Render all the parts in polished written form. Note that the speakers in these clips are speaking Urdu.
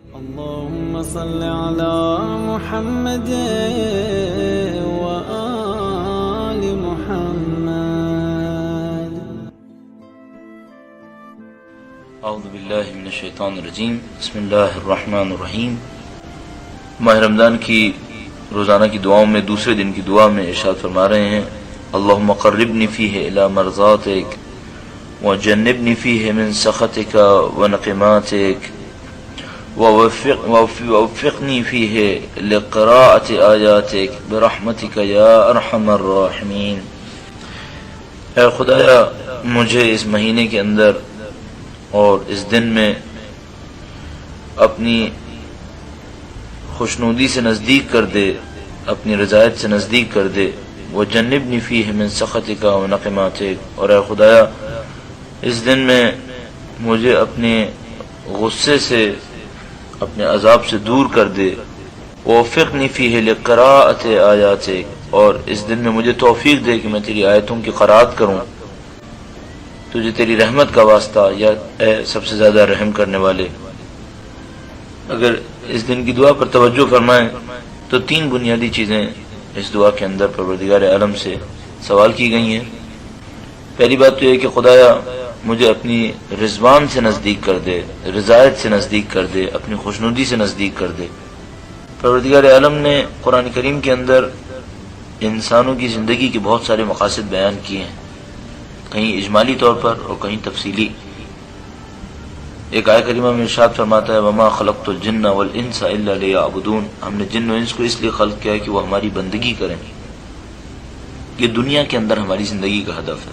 اللهم صل على محمد وآل محمد. اعوذ باللہ من الشیطان الرجیم. بسم اللہ الرحمن الرحیم. ماہ رمضان کی روزانہ کی دعاؤں میں دوسرے دن کی دعا میں ارشاد فرما رہے ہیں: اللہم قربنی فیہ الی مرضاتک وجنبنی فیہ من سخطک ونقماتک ووفقنی فیہ لقراءۃ آیاتک برحمتک یا ارحم الراحمین. اے خدایا، مجھے اس مہینے کے اندر اور اس دن میں اپنی خوشنودی سے نزدیک کر دے، اپنی رضایت سے نزدیک کر دے. وجنبنی فیہ من سخطک ونقماتک، اور اے خدایا اس دن میں مجھے اپنے غصے سے، اپنے عذاب سے دور کر دے. ووفقنی فیہ لقراءۃ آیاتک، اور اس دن میں مجھے توفیق دے کہ میں تیری آیتوں کی قرأت کروں تجھے تیری رحمت کا واسطہ، یا اے سب سے زیادہ رحم کرنے والے. اگر اس دن کی دعا پر توجہ فرمائیں تو تین بنیادی چیزیں اس دعا کے اندر پروردگار عالم سے سوال کی گئی ہیں. پہلی بات تو یہ کہ خدایا مجھے اپنی رضوان سے نزدیک کر دے، رضایت سے نزدیک کر دے، اپنی خوشنودی سے نزدیک کر دے. پروردگار عالم نے قرآن کریم کے اندر انسانوں کی زندگی کے بہت سارے مقاصد بیان کیے ہیں، کہیں اجمالی طور پر اور کہیں تفصیلی. ایک آیت کریمہ میں ارشاد فرماتا ہے: وما خلقت الجن والانس الا لیعبدون. ہم نے جن و انس کو اس لیے خلق کیا ہے کہ وہ ہماری بندگی کریں. یہ دنیا کے اندر ہماری زندگی کا ہدف ہے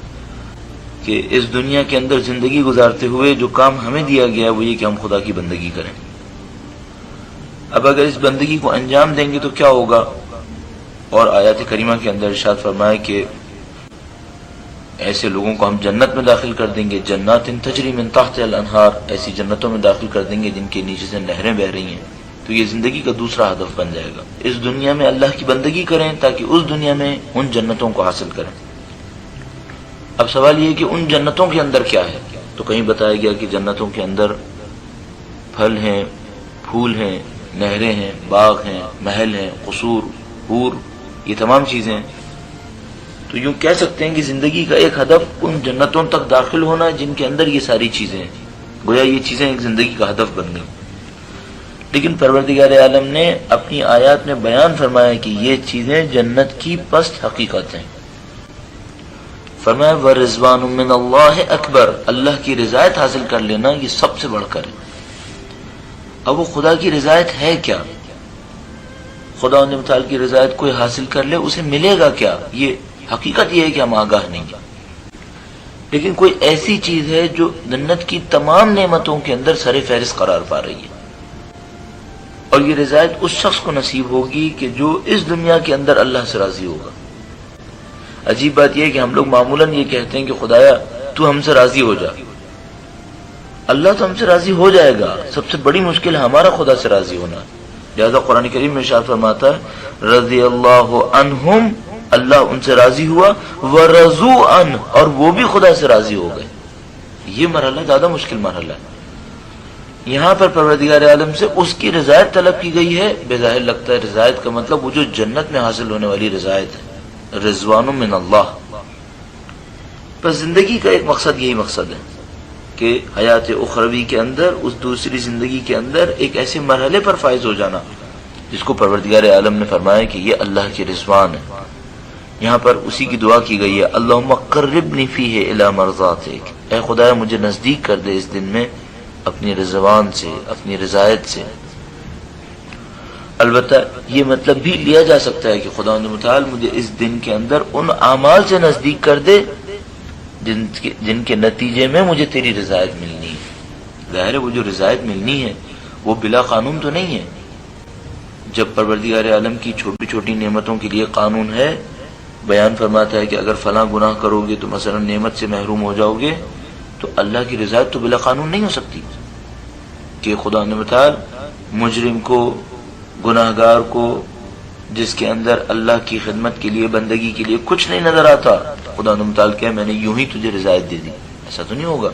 کہ اس دنیا کے اندر زندگی گزارتے ہوئے جو کام ہمیں دیا گیا ہے وہ یہ کہ ہم خدا کی بندگی کریں. اب اگر اس بندگی کو انجام دیں گے تو کیا ہوگا؟ اور آیات کریمہ کے اندر ارشاد فرمایا کہ ایسے لوگوں کو ہم جنت میں داخل کر دیں گے، جنات تجری من تحت الانہار، ایسی جنتوں میں داخل کر دیں گے جن کے نیچے سے نہریں بہ رہی ہیں. تو یہ زندگی کا دوسرا ہدف بن جائے گا. اس دنیا میں اللہ کی بندگی کریں تاکہ اس دنیا میں ان جنتوں کو حاصل کریں. اب سوال یہ ہے کہ ان جنتوں کے اندر کیا ہے؟ تو کہیں بتایا گیا کہ جنتوں کے اندر پھل ہیں، پھول ہیں، نہریں ہیں، باغ ہیں، محل ہیں، قصور، حور، یہ تمام چیزیں. تو یوں کہہ سکتے ہیں کہ زندگی کا ایک ہدف ان جنتوں تک داخل ہونا جن کے اندر یہ ساری چیزیں ہیں. گویا یہ چیزیں ایک زندگی کا ہدف بن گئی. لیکن پروردگار عالم نے اپنی آیات میں بیان فرمایا کہ یہ چیزیں جنت کی پست حقیقت ہیں. فرمایا وَرِضْوَانٌ مِّنَ اللَّهِ اکبر، اللہ کی رضایت حاصل کر لینا یہ سب سے بڑھ کر ہے. اب وہ خدا کی رضایت ہے کیا؟ خدا نے متعال کی رضایت کوئی حاصل کر لے اسے ملے گا کیا؟ یہ حقیقت یہ ہے کہ ہم آگاہ نہیں ہیں. لیکن کوئی ایسی چیز ہے جو جنت کی تمام نعمتوں کے اندر سر فہرست قرار پا رہی ہے، اور یہ رضایت اس شخص کو نصیب ہوگی کہ جو اس دنیا کے اندر اللہ سے راضی ہوگا. عجیب بات یہ ہے کہ ہم لوگ معمولاً یہ کہتے ہیں کہ خدایا تو ہم سے راضی ہو جا. اللہ تو ہم سے راضی ہو جائے گا، سب سے بڑی مشکل ہمارا خدا سے راضی ہونا. لہذا قرآن کریم میں ارشاد فرماتا ہے رضی اللہ عنہم، اللہ ان سے راضی ہوا، ورضوا عنہ، اور وہ بھی خدا سے راضی ہو گئے. یہ مرحلہ زیادہ مشکل مرحلہ ہے. یہاں پر پروردگار عالم سے اس کی رضایت طلب کی گئی ہے. بظاہر لگتا ہے رضایت کا مطلب وہ جو جنت میں حاصل ہونے والی رضایت ہے، رضوان من اللہ. بس زندگی کا ایک مقصد یہی مقصد ہے کہ حیات اخروی کے اندر، اس دوسری زندگی کے اندر ایک ایسے مرحلے پر فائز ہو جانا جس کو پروردگار عالم نے فرمایا کہ یہ اللہ کی رضوان ہے. یہاں پر اسی کی دعا کی گئی ہے اللہم قربنی فیہ الی مرضاتک، اے خدایا مجھے نزدیک کر دے اس دن میں اپنی رضوان سے، اپنی رضایت سے. البتہ یہ مطلب بھی لیا جا سکتا ہے کہ خدا متعال مجھے اس دن کے اندر ان اعمال سے نزدیک کر دے جن کے نتیجے میں مجھے تیری رضایت ملنی ہے. ظاہر ہے وہ جو رضایت ملنی ہے وہ بلا قانون تو نہیں ہے. جب پروردگار عالم کی چھوٹی چھوٹی نعمتوں کے لیے قانون ہے، بیان فرماتا ہے کہ اگر فلاں گناہ کرو گے تو مثلا نعمت سے محروم ہو جاؤ گے، تو اللہ کی رضایت تو بلا قانون نہیں ہو سکتی کہ خدا متعال مجرم کو، گناہگار کو، جس کے اندر اللہ کی خدمت کے لیے، بندگی کے لیے کچھ نہیں نظر آتا، خدا متعال کہ میں نے یوں ہی تجھے رضایت دے دی. ایسا تو نہیں ہوگا.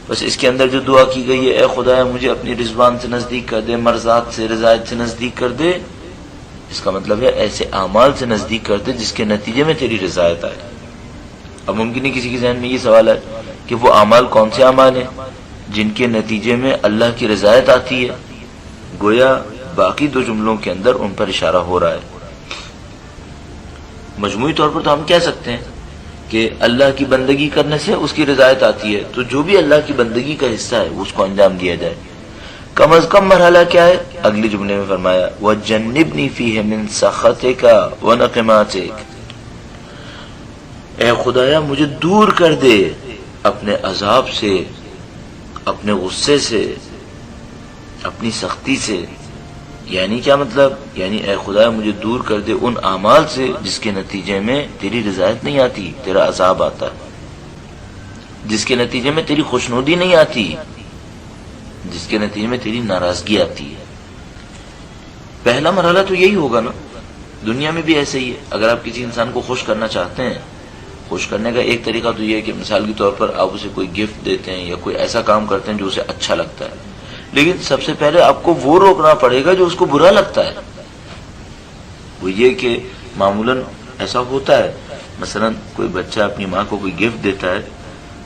بس اس کے اندر جو دعا کی گئی ہے، اے خدایا مجھے اپنی رضوان سے نزدیک کر دے، مرضات سے، رضایت سے نزدیک کر دے، اس کا مطلب ہے ایسے اعمال سے نزدیک کر دے جس کے نتیجے میں تیری رضایت آئے۔ اب ممکن ہے کسی کے ذہن میں یہ سوال ہے کہ وہ اعمال کون سے اعمال ہیں جن کے نتیجے میں اللہ کی رضایت آتی ہے؟ گویا باقی دو جملوں کے اندر ان پر اشارہ ہو رہا ہے۔ مجموعی طور پر تو ہم کہہ سکتے ہیں کہ اللہ کی بندگی کرنے سے اس کی رضایت آتی ہے، تو جو بھی اللہ کی بندگی کا حصہ ہے اس کو انجام دیا جائے۔ کم از کم مرحلہ کیا ہے؟ اگلے جملے میں فرمایا وَجَنِّبْنِي فِيهِ مِن سَخَطِكَ وَنَقِمَاتِكَ، اے خدایا مجھے دور کر دے اپنے عذاب سے، اپنے غصے سے، اپنی سختی سے۔ یعنی کیا مطلب؟ یعنی اے خدایا مجھے دور کر دے ان اعمال سے جس کے نتیجے میں تیری رضایت نہیں آتی، تیرا عذاب آتا ہے، جس کے نتیجے میں تیری خوشنودی نہیں آتی، جس کے نتیجے میں تیری ناراضگی آتی ہے۔ پہلا مرحلہ تو یہی ہوگا نا، دنیا میں بھی ایسے ہی ہے۔ اگر آپ کسی انسان کو خوش کرنا چاہتے ہیں، خوش کرنے کا ایک طریقہ تو یہ ہے کہ مثال کے طور پر آپ اسے کوئی گفٹ دیتے ہیں یا کوئی ایسا کام کرتے ہیں جو اسے اچھا لگتا ہے، لیکن سب سے پہلے آپ کو وہ روکنا پڑے گا جو اس کو برا لگتا ہے۔ وہ یہ کہ معمولاً ایسا ہوتا ہے، مثلا کوئی بچہ اپنی ماں کو کوئی گفٹ دیتا ہے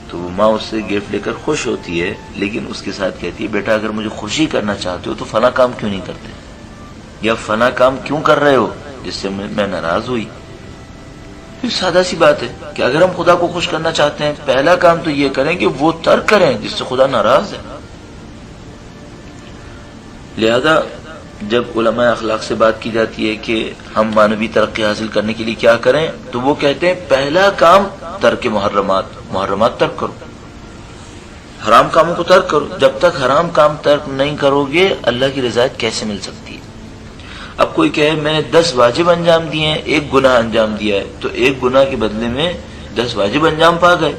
تو وہ ماں اس سے گفٹ لے کر خوش ہوتی ہے، لیکن اس کے ساتھ کہتی ہے بیٹا اگر مجھے خوشی کرنا چاہتے ہو تو فلاں کام کیوں نہیں کرتے، یا فلاں کام کیوں کر رہے ہو جس سے میں ناراض ہوئی۔ یہ سادہ سی بات ہے کہ اگر ہم خدا کو خوش کرنا چاہتے ہیں، پہلا کام تو یہ کریں کہ وہ ترک کریں جس سے خدا ناراض ہے۔ لہذا جب علماء اخلاق سے بات کی جاتی ہے کہ ہم مانوی ترقی حاصل کرنے کے لیے کیا کریں، تو وہ کہتے ہیں پہلا کام ترک محرمات ترک کرو، حرام کاموں کو ترک کرو۔ جب تک حرام کام ترک نہیں کرو گے اللہ کی رضایت کیسے مل سکتی ہے؟ اب کوئی کہے میں نے 10 واجب انجام دیے ہیں، ایک گناہ انجام دیا ہے، تو ایک گناہ کے بدلے میں 10 واجب انجام پا گئے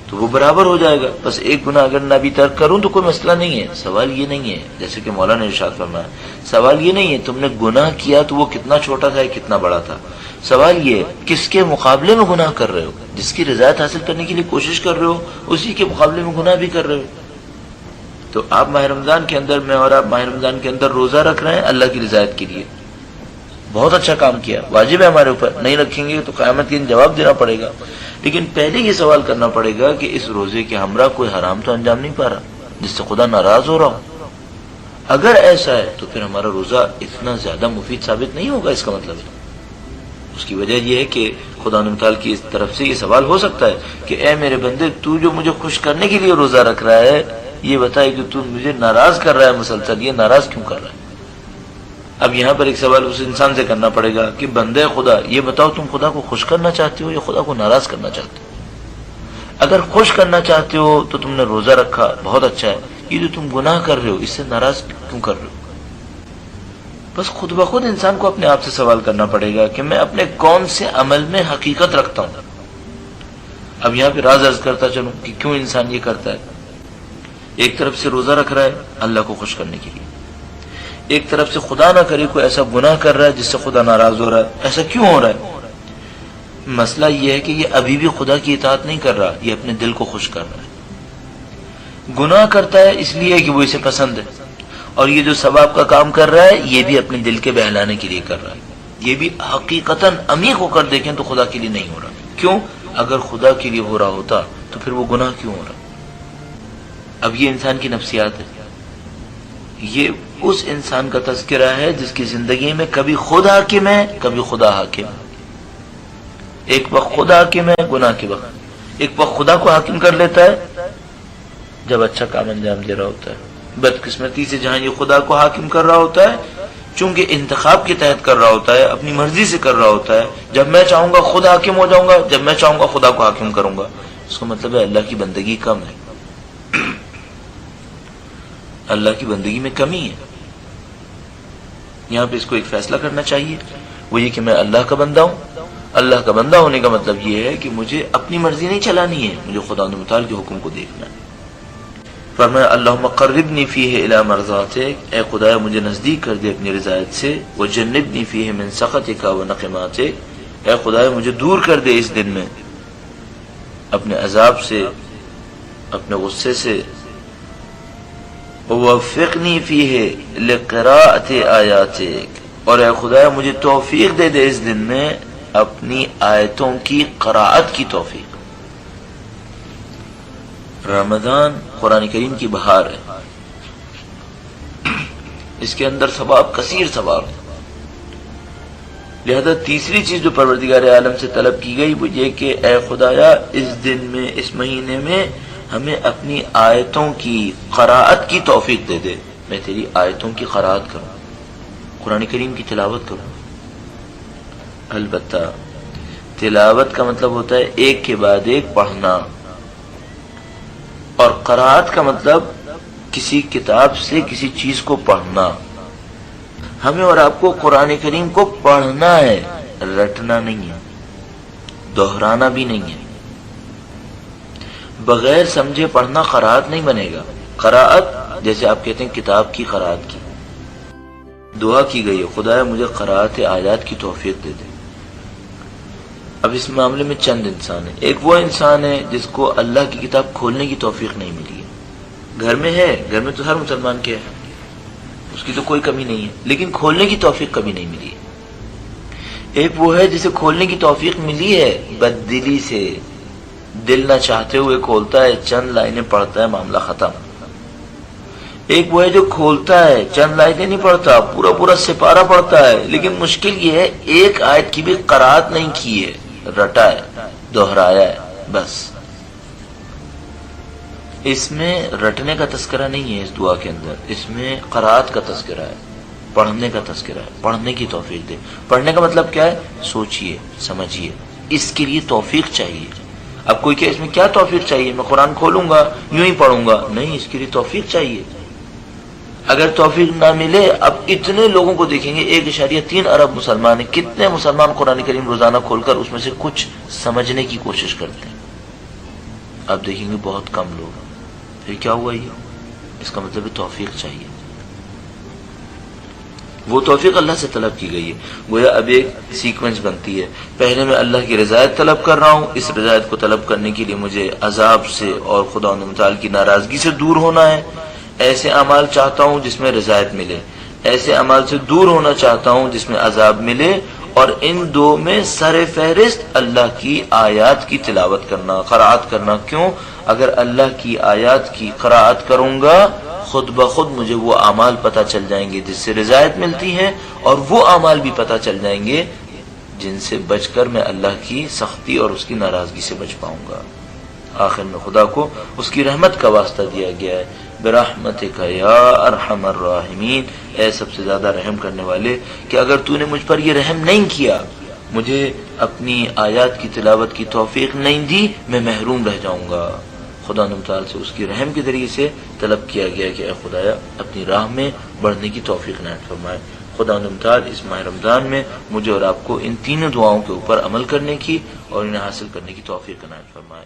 تو وہ برابر ہو جائے گا۔ بس ایک گناہ اگر نہ بھی ترک کروں تو کوئی مسئلہ نہیں ہے۔ سوال یہ نہیں ہے، جیسے کہ مولانا نے ارشاد فرمایا، سوال یہ نہیں ہے تم نے گناہ کیا تو وہ کتنا چھوٹا تھا یا کتنا بڑا تھا، سوال یہ کس کے مقابلے میں گناہ کر رہے ہو۔ جس کی رضایت حاصل کرنے کے لیے کوشش کر رہے ہو اسی کے مقابلے میں گناہ بھی کر رہے ہو۔ تو آپ ماہ رمضان کے اندر، میں اور آپ ماہ رمضان کے اندر روزہ رکھ رہے ہیں اللہ کی رضایت کے لیے، بہت اچھا کام کیا، واجب ہے ہمارے اوپر، نہیں رکھیں گے تو قیامت کے دن جواب دینا پڑے گا۔ لیکن پہلے یہ سوال کرنا پڑے گا کہ اس روزے کے ہمراہ کوئی حرام تو انجام نہیں پا رہا جس سے خدا ناراض ہو رہا ہو۔ اگر ایسا ہے تو پھر ہمارا روزہ اتنا زیادہ مفید ثابت نہیں ہوگا۔ اس کا مطلب ہے، اس کی وجہ یہ ہے کہ خدا متعال کی طرف سے یہ سوال ہو سکتا ہے کہ اے میرے بندے، تو جو مجھے خوش کرنے کے لیے روزہ رکھ رہا ہے، یہ بتائے کہ تو مجھے ناراض کر رہا ہے مسلسل، یہ ناراض کیوں کر رہا ہے؟ اب یہاں پر ایک سوال اس انسان سے کرنا پڑے گا کہ بندے خدا، یہ بتاؤ تم خدا کو خوش کرنا چاہتے ہو یا خدا کو ناراض کرنا چاہتے ہو؟ اگر خوش کرنا چاہتے ہو تو تم نے روزہ رکھا، بہت اچھا ہے۔ یہ جو تم گناہ کر رہے ہو اس سے ناراض کیوں کر رہے ہو؟ بس خود بخود انسان کو اپنے آپ سے سوال کرنا پڑے گا کہ میں اپنے کون سے عمل میں حقیقت رکھتا ہوں۔ اب یہاں پہ راز عرض کرتا چلوں کہ کیوں انسان یہ کرتا ہے۔ ایک طرف سے روزہ رکھ رہا ہے اللہ کو خوش کرنے کے لیے، ایک طرف سے خدا نہ کرے کوئی ایسا گناہ کر رہا ہے جس سے خدا ناراض ہو رہا ہے۔ ایسا کیوں ہو رہا ہے؟ مسئلہ یہ ہے کہ یہ ابھی بھی خدا کی اطاعت نہیں کر رہا، یہ اپنے دل کو خوش کر رہا ہے۔ گناہ کرتا ہے اس لیے کہ وہ اسے پسند ہے، اور یہ جو ثواب کا کام کر رہا ہے یہ بھی اپنے دل کے بہلانے کے لیے کر رہا ہے۔ یہ بھی حقیقتاً عمیق ہو کر دیکھیں تو خدا کے لیے نہیں ہو رہا۔ کیوں؟ اگر خدا کے لیے ہو رہا ہوتا تو پھر وہ گناہ کیوں ہو رہا؟ اب یہ انسان کی نفسیات ہے، یہ اس انسان کا تذکرہ ہے جس کی زندگی میں کبھی خود حاکم ہے کبھی خدا حاکم ہے۔ ایک وقت خدا حاکم ہے گناہ کے وقت، ایک وقت خدا کو حاکم کر لیتا ہے جب اچھا کام انجام دے رہا ہوتا ہے۔ بدقسمتی سے جہاں یہ خدا کو حاکم کر رہا ہوتا ہے، چونکہ انتخاب کے تحت کر رہا ہوتا ہے، اپنی مرضی سے کر رہا ہوتا ہے، جب میں چاہوں گا خود حاکم ہو جاؤں گا، جب میں چاہوں گا خدا کو حاکم کروں گا۔ اس کا مطلب ہے اللہ کی بندگی کم ہے، اللہ کی بندگی میں کمی ہے۔ یہاں پہ اس کو ایک فیصلہ کرنا چاہیے، وہ یہ کہ میں اللہ کا بندہ ہوں۔ اللہ کا بندہ ہونے کا مطلب یہ ہے کہ مجھے اپنی مرضی نہیں چلانی ہے، مجھے خدا متعال کے حکم کو دیکھنا ہے۔ فرمایا اللہم قربنی فیہ الی مرضاتک، اے خدایا مجھے نزدیک کر دے اپنی رضایت سے، وجنبنی فیہ من سخطک ونقماتک، اے خدایا مجھے دور کر دے اس دن میں اپنے عذاب سے اپنے غصے سے، ووفقنی فیہ لقراءۃ آیاتک، اور اے خدا مجھے توفیق دے دے اس دن میں اپنی آیتوں کی قراءت کی توفیق۔ رمضان قرآن کریم کی بہار ہے، اس کے اندر ثواب، کثیر ثواب ہے، لہذا تیسری چیز جو پروردگار عالم سے طلب کی گئی وہ یہ کہ اے خدایا اس دن میں، اس مہینے میں ہمیں اپنی آیتوں کی قراءت کی توفیق دے دے، میں تیری آیتوں کی قراءت کروں، قرآن کریم کی تلاوت کروں۔ البتہ تلاوت کا مطلب ہوتا ہے ایک کے بعد ایک پڑھنا، اور قراءت کا مطلب کسی کتاب سے کسی چیز کو پڑھنا۔ ہمیں اور آپ کو قرآن کریم کو پڑھنا ہے، رٹنا نہیں ہے، دہرانا بھی نہیں ہے۔ بغیر سمجھے پڑھنا قراءت نہیں بنے گا۔ قراءت جیسے آپ کہتے ہیں کتاب کی قراءت کی، دعا کی گئی ہے خدایا مجھے قراءت آیات کی توفیق دے دے۔ اب اس معاملے میں چند انسان ہیں۔ ایک وہ انسان ہے جس کو اللہ کی کتاب کھولنے کی توفیق نہیں ملی ہے، گھر میں ہے، گھر میں تو ہر مسلمان کے ہے، اس کی تو کوئی کمی نہیں ہے، لیکن کھولنے کی توفیق کبھی نہیں ملی ہے۔ ایک وہ ہے جسے کھولنے کی توفیق ملی ہے، بددلی سے، دل نہ چاہتے ہوئے کھولتا ہے، چند لائنیں پڑھتا ہے، معاملہ ختم۔ ایک وہ ہے جو کھولتا ہے، چند لائنیں نہیں پڑھتا، پورا پورا سپارہ پڑھتا ہے، لیکن مشکل یہ ہے ایک آیت کی بھی قراءت نہیں کی ہے، رٹا ہے، دہرایا ہے، بس۔ اس میں رٹنے کا تذکرہ نہیں ہے، اس دعا کے اندر اس میں قراءت کا تذکرہ ہے، پڑھنے کا تذکرہ ہے، پڑھنے کی توفیق دے۔ پڑھنے کا مطلب کیا ہے؟ سوچئے، سمجھیے، اس کے لیے توفیق چاہیے۔ اب کوئی کہ اس میں کیا توفیق چاہیے، میں قرآن کھولوں گا یوں ہی پڑھوں گا، نہیں، اس کے لیے توفیق چاہیے۔ اگر توفیق نہ ملے، اب اتنے لوگوں کو دیکھیں گے، 1.3 ارب مسلمان ہیں، کتنے مسلمان قرآن کریم روزانہ کھول کر اس میں سے کچھ سمجھنے کی کوشش کرتے ہیں؟ اب دیکھیں گے بہت کم لوگ۔ پھر کیا ہوا؟ یہ اس کا مطلب توفیق چاہیے، وہ توفیق اللہ سے طلب کی گئی ہے۔ گویا اب ایک سیکوینس بنتی ہے، پہلے میں اللہ کی رضایت طلب کر رہا ہوں، اس رضایت کو طلب کرنے کے لیے مجھے عذاب سے اور خدا متعال کی ناراضگی سے دور ہونا ہے۔ ایسے اعمال چاہتا ہوں جس میں رضایت ملے، ایسے اعمال سے دور ہونا چاہتا ہوں جس میں عذاب ملے، اور ان دو میں سر فہرست اللہ کی آیات کی تلاوت کرنا، قراءت کرنا۔ کیوں؟ اگر اللہ کی آیات کی قراءت کروں گا خود بخود مجھے وہ اعمال پتہ چل جائیں گے جس سے رضایت ملتی ہے، اور وہ اعمال بھی پتہ چل جائیں گے جن سے بچ کر میں اللہ کی سختی اور اس کی ناراضگی سے بچ پاؤں گا۔ آخر میں خدا کو اس کی رحمت کا واسطہ دیا گیا ہے، برحمتک یا ارحم الراحمین، اے سب سے زیادہ رحم کرنے والے، کہ اگر تو نے مجھ پر یہ رحم نہیں کیا، مجھے اپنی آیات کی تلاوت کی توفیق نہیں دی، میں محروم رہ جاؤں گا۔ خدا تعالیٰ سے اس کی رحم کے ذریعے سے طلب کیا گیا کہ اے خدایا اپنی راہ میں بڑھنے کی توفیق عنایت فرمائے۔ خدا تعالیٰ اس ماہ رمضان میں مجھے اور آپ کو ان تینوں دعاؤں کے اوپر عمل کرنے کی اور انہیں حاصل کرنے کی توفیق عنایت فرمائے۔